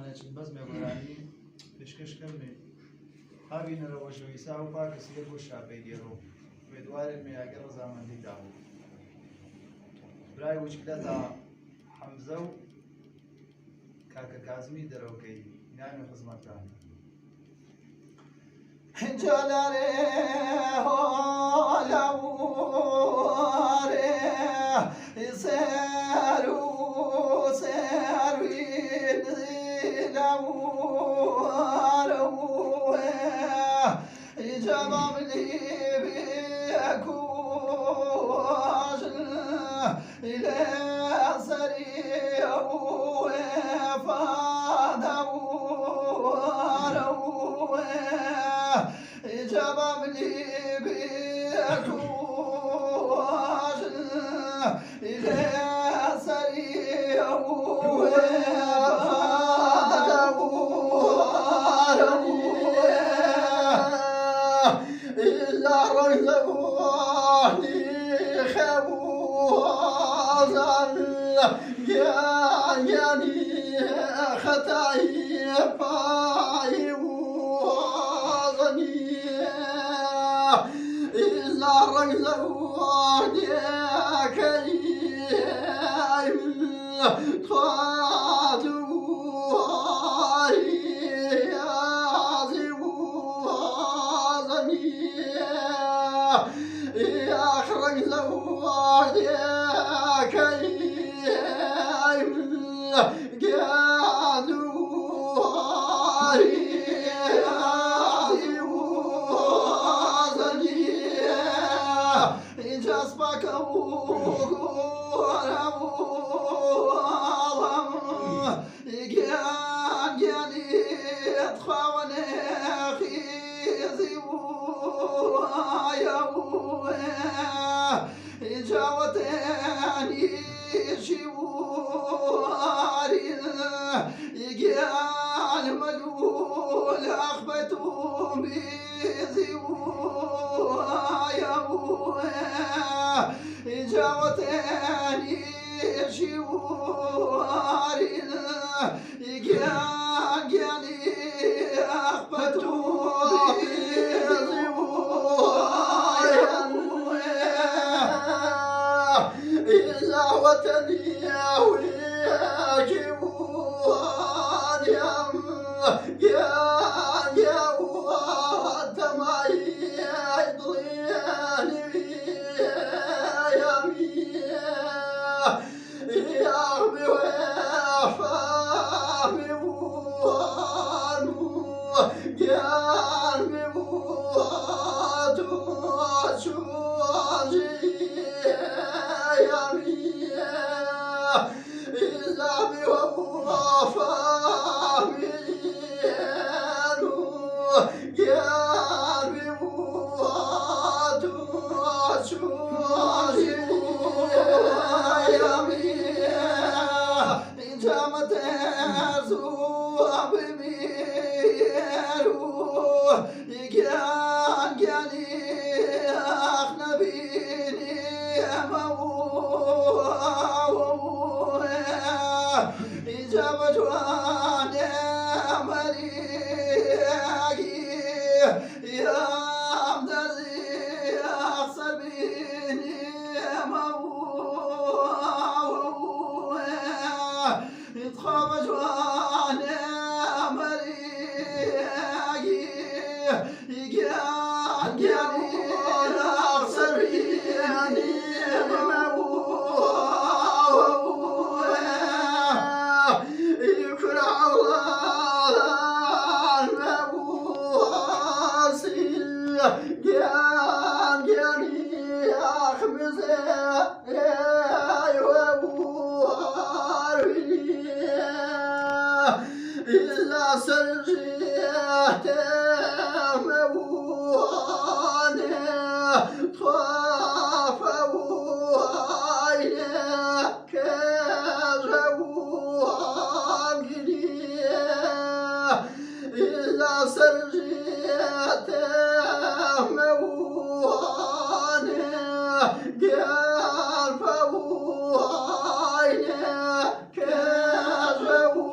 ناچین بەزمێ گۆرانی پێشکەشکەمێ هاوی نەرەوەژەوی سا و پاکە سێر بۆ شاپەی گێڕۆ وێدوارێ مێیاگە ڕەزامەندی دابوو برای وچکدە تا حەمزە و کاکە کازمی دەرەوەکەی ناوی خزمەتان جلالي هولوري سيرو سيروين لورو جمام لي بيكوش إلى سريع جباب لي بيكوش إلى سريع إلا رجلوني خوازن يعني خطاي باي إلا رجلوني كريم طادواري يازواني أخرج زواني كريم قادواري جسمك ورم جاني تخوني خيزي ويا جاوتني شواري جان ملول أخبتهم بيزي جاوتني شواري جاني أخبتهم بيزي إلا وطني ويجواني يا ودمعي يضليني يا ربي وفامي وانو يا ربي واتوشوجي يا إلا بي وفامي يا ربي واتوشوجي جامت زواب ميرو يجاني أخنبيني أمو إجابة وانا مريقي يا عمدي أخسر بيني أمو يتخرج وانا مريقي يجاني أخسر بيني أمو يكره الله المبوسي جاني أخمز إلا سرجيت مواني طاف وعينك جواني إلا سرجيت مواني قال فوعينك جواني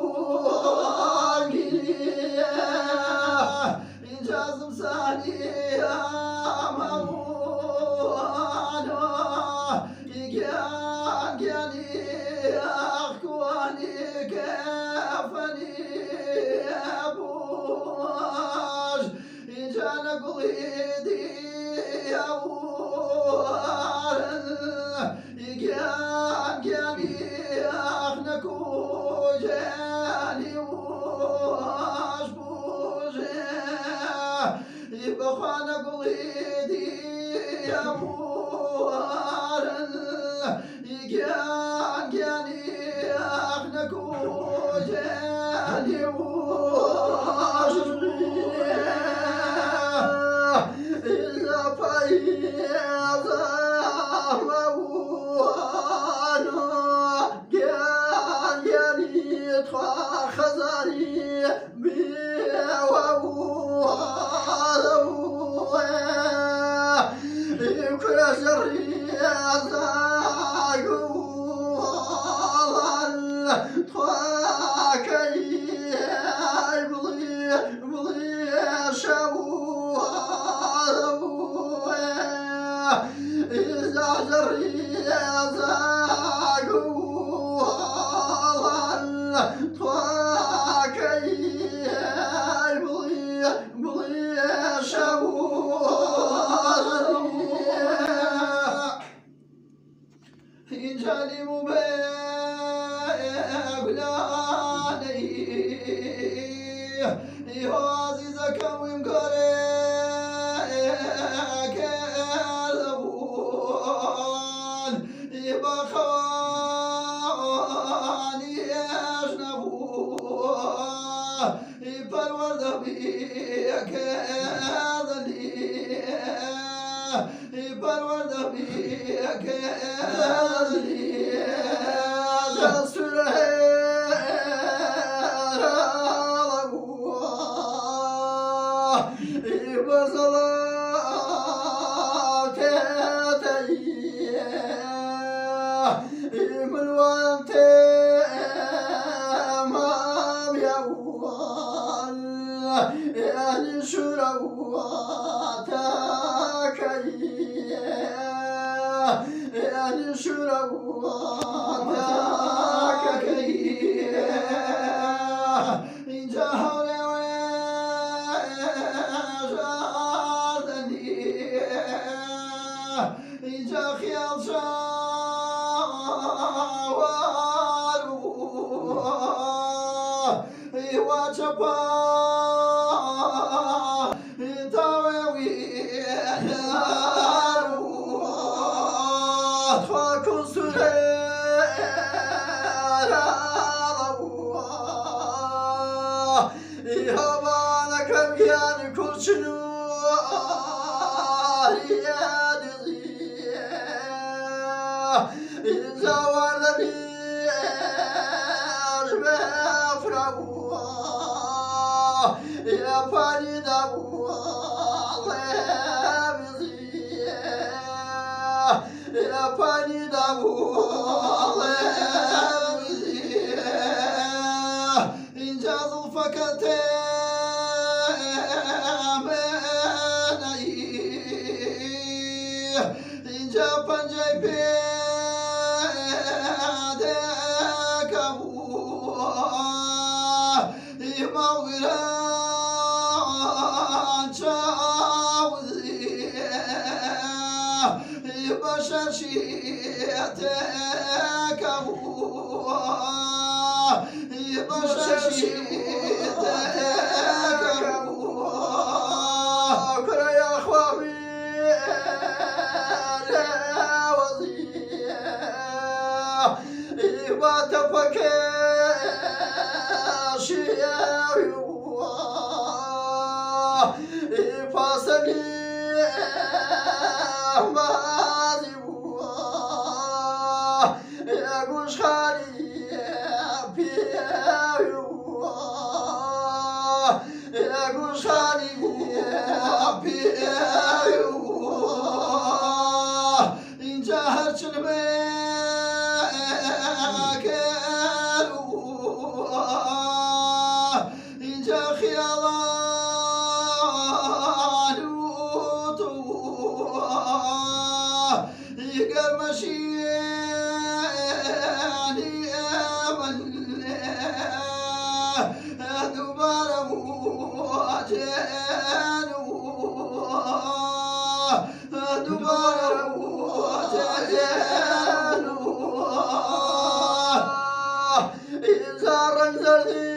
زارك زردي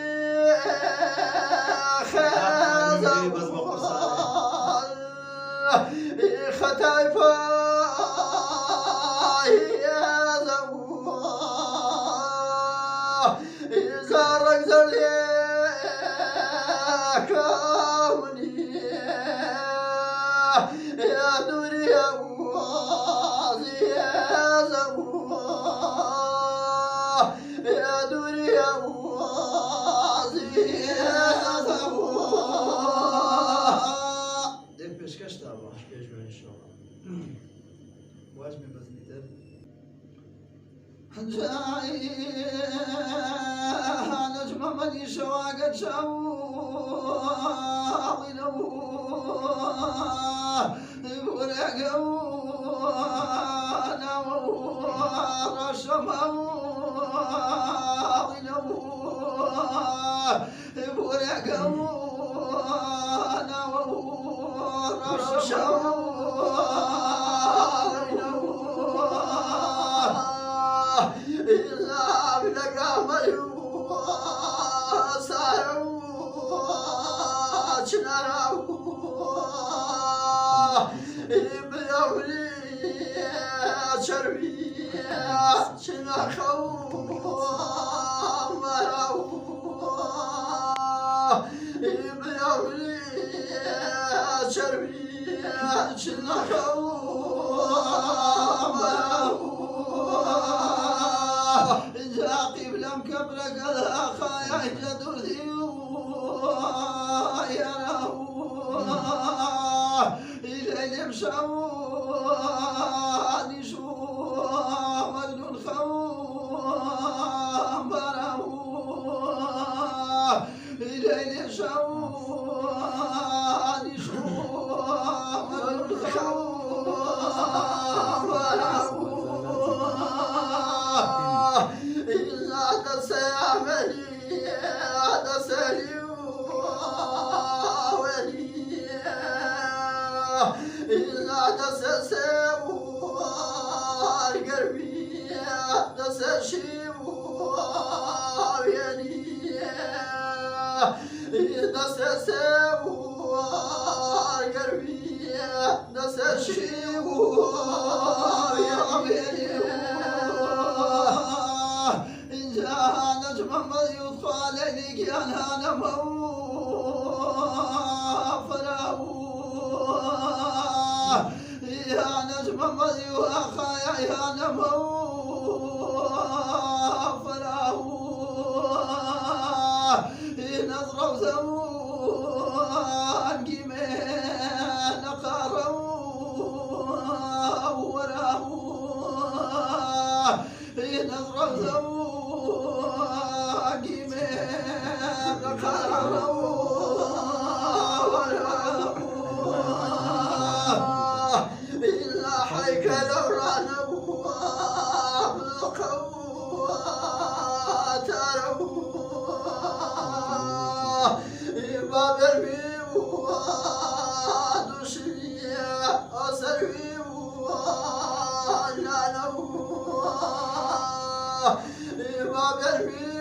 ختايفا يا زبوه زارك زردي كامني يا دوري يا بوازي يا زبوه يا دوري يا بوازي يا زبوه ديك بيشكش تابع بيجوا ان شاء الله واجمي بزني تر جاي نجم مدي شواقت شاوي لو برقوا رشموا لو برقوا ما